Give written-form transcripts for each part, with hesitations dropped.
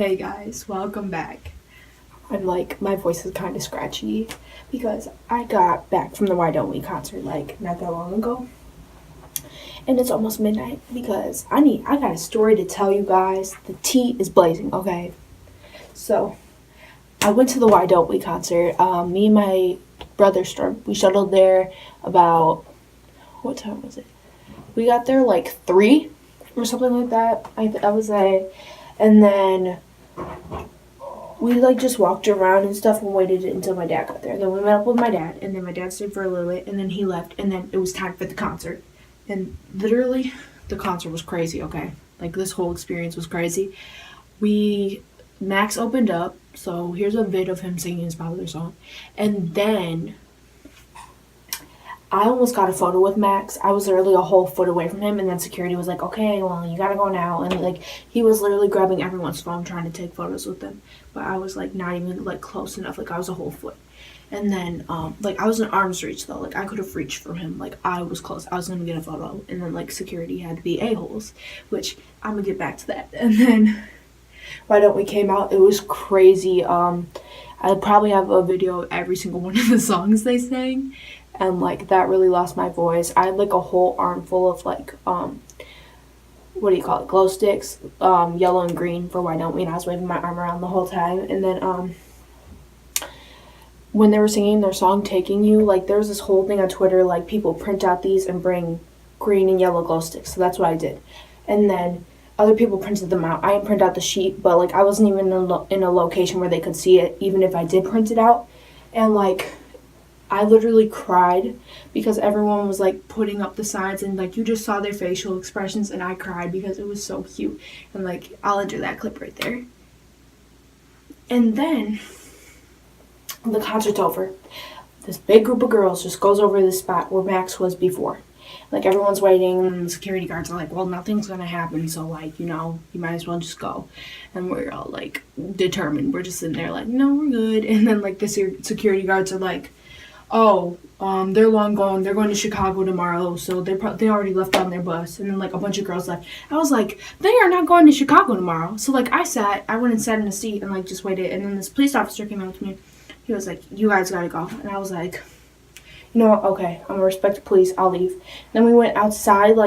Hey guys, welcome back. My voice is kind of scratchy because I got back from the Why Don't We concert not that long ago. And it's almost midnight because I got a story to tell you guys. The tea is blazing, okay? So, I went to the Why Don't We concert. Me and my brother we shuttled there about, what time was it? We got there 3 or something like that. I was like, and then we just walked around and stuff and waited until my dad got there. And then we met up with my dad, and then my dad stayed for a little bit, and then he left, and then it was time for the concert. And literally, the concert was crazy, okay? This whole experience was crazy. Max opened up, so here's a vid of him singing his popular song. And then I almost got a photo with Max. I was literally a whole foot away from him, and then security was like, okay, well, you gotta go now. And, he was literally grabbing everyone's phone trying to take photos with them. But I was, not even, close enough. I was a whole foot. And then, I was in arm's reach, though. I could have reached for him. I was close. I was gonna get a photo. And then, security had to be a-holes, which I'm gonna get back to that. And then, Why Don't We came out. It was crazy. I probably have a video of every single one of the songs they sang. And, that really lost my voice. I had, a whole armful of, what do you call it, glow sticks, yellow and green for Why Don't We, and I was waving my arm around the whole time. And then, when they were singing their song, Taking You, there was this whole thing on Twitter, people print out these and bring green and yellow glow sticks, so that's what I did. And then other people printed them out. I didn't print out the sheet, but, I wasn't even in a location where they could see it, even if I did print it out. And, I literally cried because everyone was putting up the signs and you just saw their facial expressions, and I cried because it was so cute. And I'll enter that clip right there. And then the concert's over. This big group of girls just goes over to the spot where Max was before. Everyone's waiting, and the security guards are well, nothing's gonna happen, so you might as well just go. And we're all determined. We're just sitting there no, we're good. And then the security guards are they're long gone. They're going to Chicago tomorrow, so they already left on their bus. And then a bunch of girls left. I was they are not going to Chicago tomorrow. So I went and sat in a seat and just waited. And then this police officer came up to me. He was you guys gotta go. And I was you know what? Okay, I'm gonna respect the police. I'll leave. Then we went outside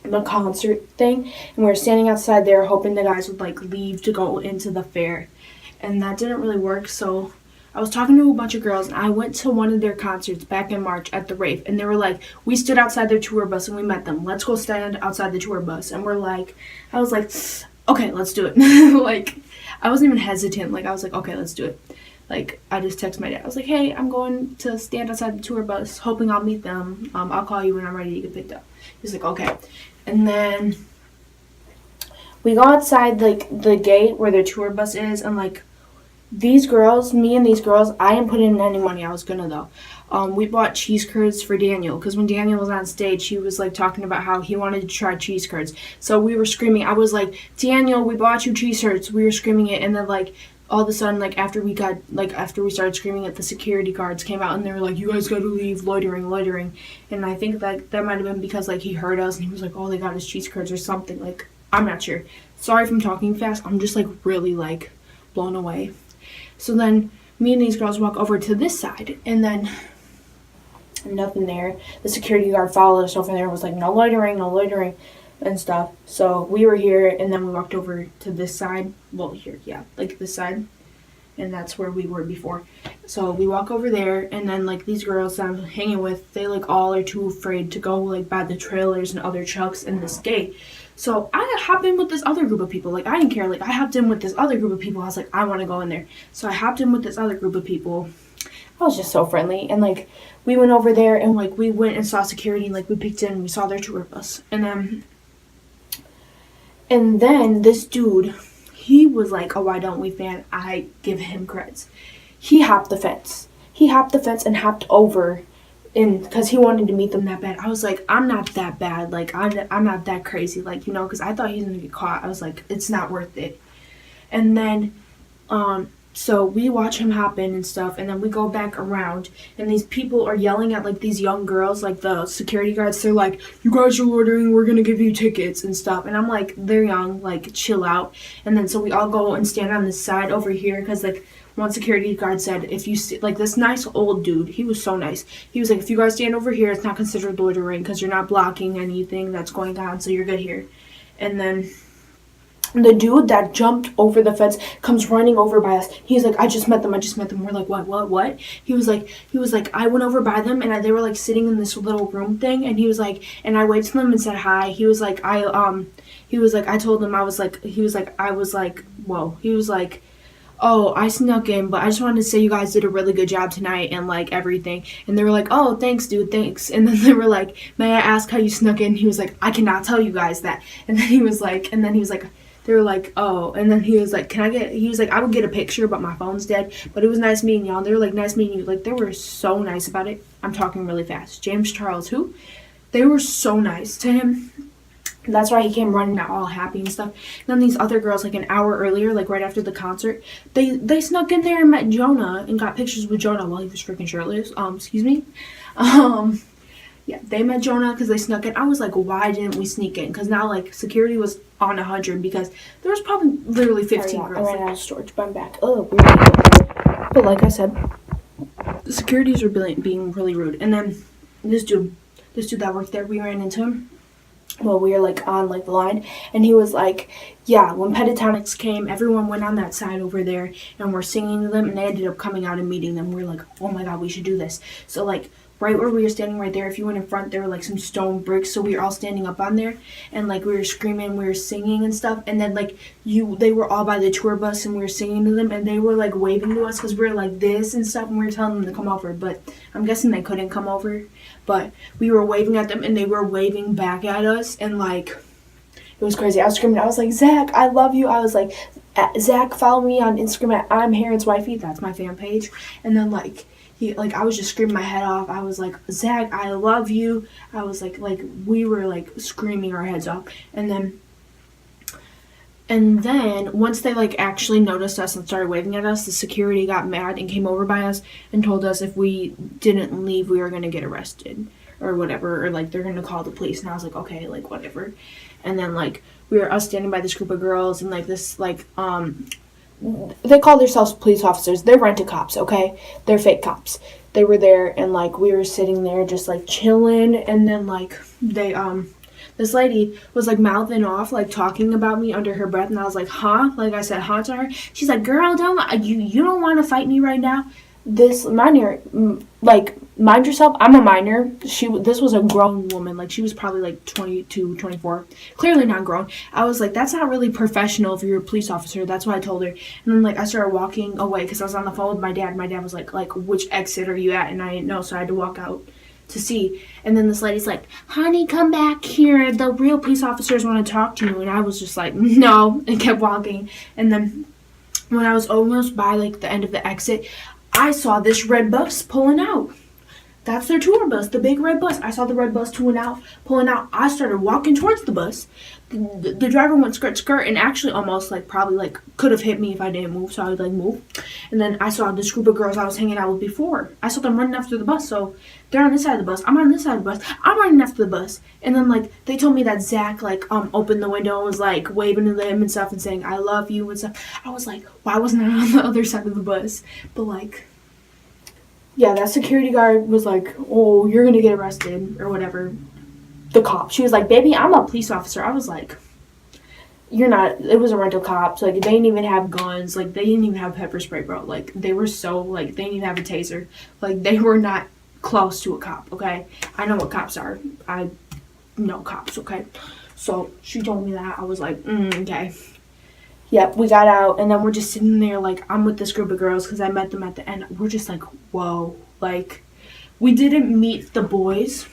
the concert thing, and we were standing outside there hoping the guys would leave to go into the fair, and that didn't really work. So I was talking to a bunch of girls, and I went to one of their concerts back in March at the Rave, and they were we stood outside their tour bus, and we met them. Let's go stand outside the tour bus. And I was okay, let's do it. I wasn't even hesitant. I was okay, let's do it. I just texted my dad. I was hey, I'm going to stand outside the tour bus, hoping I'll meet them. I'll call you when I'm ready to get picked up. He's okay. And then we go outside, the gate where their tour bus is, and, these girls, me and these girls, I didn't put in any money. I was gonna, though. We bought cheese curds for Daniel, because when Daniel was on stage, he was, talking about how he wanted to try cheese curds. So we were screaming. I was Daniel, we bought you cheese curds. We were screaming it, and then, all of a sudden, after we started screaming it, the security guards came out, and they were you guys gotta leave, loitering. And I think that might have been because, he heard us, and he was all they got is cheese curds or something. I'm not sure. Sorry if I'm talking fast. I'm just, really, blown away. So then me and these girls walk over to this side, and then nothing there. The security guard followed us over there and was no loitering, and stuff. So we were here, and then we walked over to this side. Well, here, yeah, this side. And that's where we were before. So we walk over there, and then, these girls that I'm hanging with, they, all are too afraid to go, by the trailers and other trucks in this gate. So I hopped in with this other group of people. I didn't care. I hopped in with this other group of people. I was I want to go in there. So I hopped in with this other group of people. I was just so friendly. And, we went over there, and, we went and saw security. We peeked in, and we saw their tour bus. And then this dude, he was a Why Don't We fan. I give him creds. He hopped the fence. And hopped over, and because he wanted to meet them that bad. I was I'm not that bad. I'm not that crazy. Because I thought he was gonna get caught. I was it's not worth it. And then So we watch him hop in and stuff, and then we go back around, and these people are yelling at like these young girls, like the security guards. They're like, "You guys are loitering, we're gonna give you tickets and stuff." And I'm like, "They're young, like chill out." And then so we all go and stand on this side over here, because like one security guard said, if you like this nice old dude, he was so nice. He was like, if you guys stand over here, it's not considered loitering because you're not blocking anything that's going on, so you're good here. And then the dude that jumped over the fence comes running over by us. He's like, I just met them. We're like, what? He was like, I went over by them, and they were like sitting in this little room thing, and he was like, and I waved to them and said hi. He was like, I told him, whoa. He was like, oh, I snuck in, but I just wanted to say you guys did a really good job tonight and like everything. And they were like, oh, thanks, dude, thanks. And then they were like, may I ask how you snuck in? He was like, I cannot tell you guys that. And then he was like, they were like, oh. And then he was like, I would get a picture, but my phone's dead. But it was nice meeting y'all. And they were like, nice meeting you. Like, they were so nice about it. I'm talking really fast. James Charles, who? They were so nice to him. That's why he came running out all happy and stuff. And then these other girls, like an hour earlier, like right after the concert, they snuck in there and met Jonah and got pictures with Jonah while he was freaking shirtless. Excuse me. Yeah, they met Jonah because they snuck in. I was like, why didn't we sneak in? Because now, like, security was on 100 because there was probably literally 15 girls. I ran out of storage, but I'm back. Oh, weird. But like I said, the securities were being really rude. And then this dude that worked there, we ran into him. Well, we were like on like the line, and he was like, yeah, when Pentatonics came, everyone went on that side over there and we're singing to them, and they ended up coming out and meeting them. We were like, oh my god, we should do this. So like right where we were standing right there, if you went in front, there were like some stone bricks, so we were all standing up on there, and like we were screaming, we were singing and stuff. And then like they were all by the tour bus, and we were singing to them, and they were like waving to us because we were like this and stuff, and we were telling them to come over, but I'm guessing they couldn't come over. But we were waving at them, and they were waving back at us, and like it was crazy. I was screaming. I was like, Zach, I love you. I was like, Zach, follow me on Instagram at I'm Heron's Wifey. That's my fan page. And then like I was just screaming my head off. I was like, Zach, I love you. I was like we were like screaming our heads off. And then once they like actually noticed us and started waving at us, the security got mad and came over by us and told us if we didn't leave, we were gonna get arrested or whatever, or like they're gonna call the police. And I was like, okay, like whatever. And then like we were us standing by this group of girls, and like this like they call themselves police officers. They're rented cops, okay? They're fake cops. They were there, and like we were sitting there just like chilling, and then like they this lady was like mouthing off, like talking about me under her breath, and I was like, huh? Like I said, huh to her. She's like, girl, you don't want to fight me right now. This minor, like, mind yourself, I'm a minor. This was a grown woman. Like, she was probably like 22, 24. Clearly not grown. I was like, that's not really professional if you're a police officer. That's what I told her. And then like I started walking away because I was on the phone with my dad. My dad was like, which exit are you at? And I didn't know, so I had to walk out to see. And then this lady's like, honey, come back here, the real police officers want to talk to you. And I was just like, no, and kept walking. And then when I was almost by like the end of the exit, I saw this red bus pulling out. That's their tour bus, the big red bus. I saw the red bus pulling out. I started walking towards the bus. The driver went skirt, and actually almost like probably like could have hit me if I didn't move, so I would like move. And then I saw this group of girls I was hanging out with before. I saw them running after the bus, so they're on this side of the bus. I'm on this side of the bus. I'm running after the bus. And then like they told me that Zach like opened the window and was like waving to them and stuff and saying I love you and stuff. I was like, why wasn't I on the other side of the bus? But like, yeah, that security guard was like, oh, you're gonna get arrested or whatever. The cop, she was like, baby, I'm a police officer. I was like, you're not. It was a rental cop, so like they didn't even have guns, like they didn't even have pepper spray, bro. Like they were so like they didn't even have a taser. Like they were not close to a cop. Okay, I know what cops are. I know cops. Okay, so she told me that. I was like, okay. Yep, we got out, and then we're just sitting there like I'm with this group of girls because I met them at the end. We're just like, whoa, like we didn't meet the boys,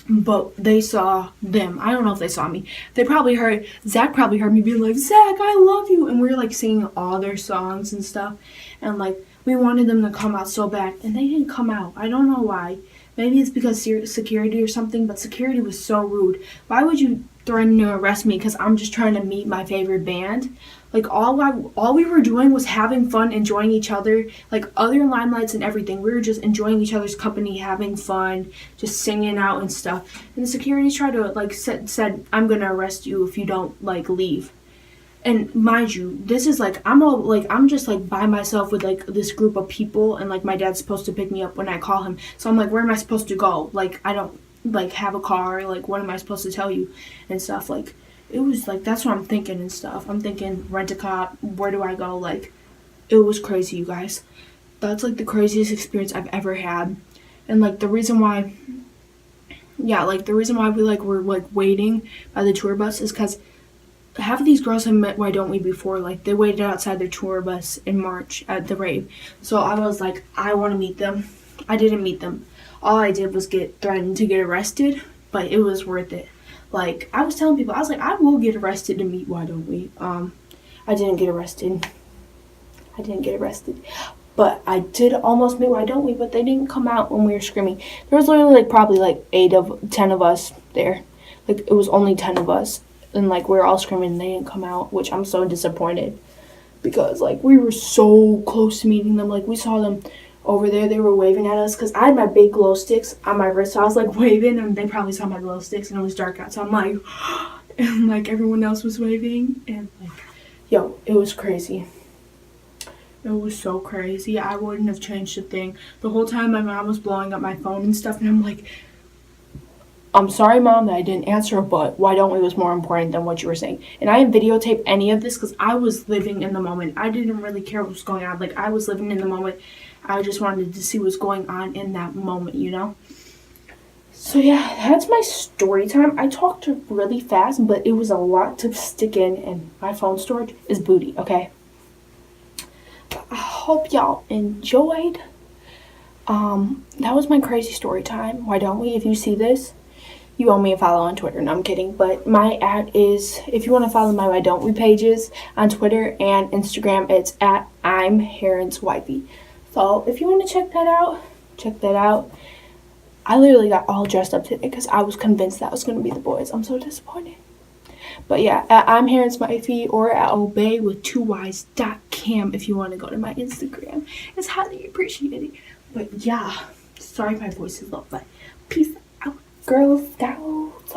but they saw them. I don't know if they saw me. Zach probably heard me being like, Zach, I love you. And we were like singing all their songs and stuff. And like, we wanted them to come out so bad. And they didn't come out. I don't know why. Maybe it's because security or something, but security was so rude. Why would you threaten to arrest me because I'm just trying to meet my favorite band? Like all we were doing was having fun, enjoying each other. Like other limelights and everything, we were just enjoying each other's company, having fun, just singing out and stuff. And the security tried to like said, "I'm gonna arrest you if you don't like leave." And mind you, this is like I'm just like by myself with like this group of people, and like my dad's supposed to pick me up when I call him. So I'm like, where am I supposed to go? Like I don't like have a car. Like what am I supposed to tell you and stuff? Like it was like that's what I'm thinking and stuff. I'm thinking rent a cop. Where do I go? Like it was crazy, you guys. That's like the craziest experience I've ever had. And like the reason why, yeah, like the reason why we like were like waiting by the tour bus is because half of these girls have met Why Don't We before. Like they waited outside their tour bus in March at the rave. So I was like, I want to meet them. I didn't meet them. All I did was get threatened to get arrested, but it was worth it. Like I was telling people, I was like, I will get arrested to meet Why Don't We. I didn't get arrested. I didn't get arrested. But I did almost meet Why Don't We, but they didn't come out when we were screaming. There was literally like probably like 10 of us there. Like it was only 10 of us. And like we were all screaming and they didn't come out, which I'm so disappointed. Because like we were so close to meeting them. Like we saw them over there, they were waving at us. Because I had my big glow sticks on my wrist. So I was like waving and they probably saw my glow sticks and it was dark out. So I'm like, and like everyone else was waving. And like, yo, it was crazy. It was so crazy. I wouldn't have changed a thing. The whole time my mom was blowing up my phone and stuff, and I'm like, I'm sorry, Mom, that I didn't answer, but Why Don't We was more important than what you were saying. And I didn't videotape any of this because I was living in the moment. I didn't really care what was going on. Like, I was living in the moment. I just wanted to see what's going on in that moment, you know? So, yeah, that's my story time. I talked really fast, but it was a lot to stick in, and my phone storage is booty, okay? I hope y'all enjoyed. That was my crazy story time. Why don't we? If you see this, you owe me a follow on Twitter. No, I'm kidding. But my @ is, if you want to follow my Why Don't We pages on Twitter and Instagram, it's @ I'm Heron's Wifey. So if you want to check that out, check that out. I literally got all dressed up today because I was convinced that was going to be the boys. I'm so disappointed. But yeah, @ I'm Heron's Wifey or @ obey with 2ys.cam if you want to go to my Instagram. It's highly appreciated. But yeah, sorry my voice is low, but peace out, Girl Scouts.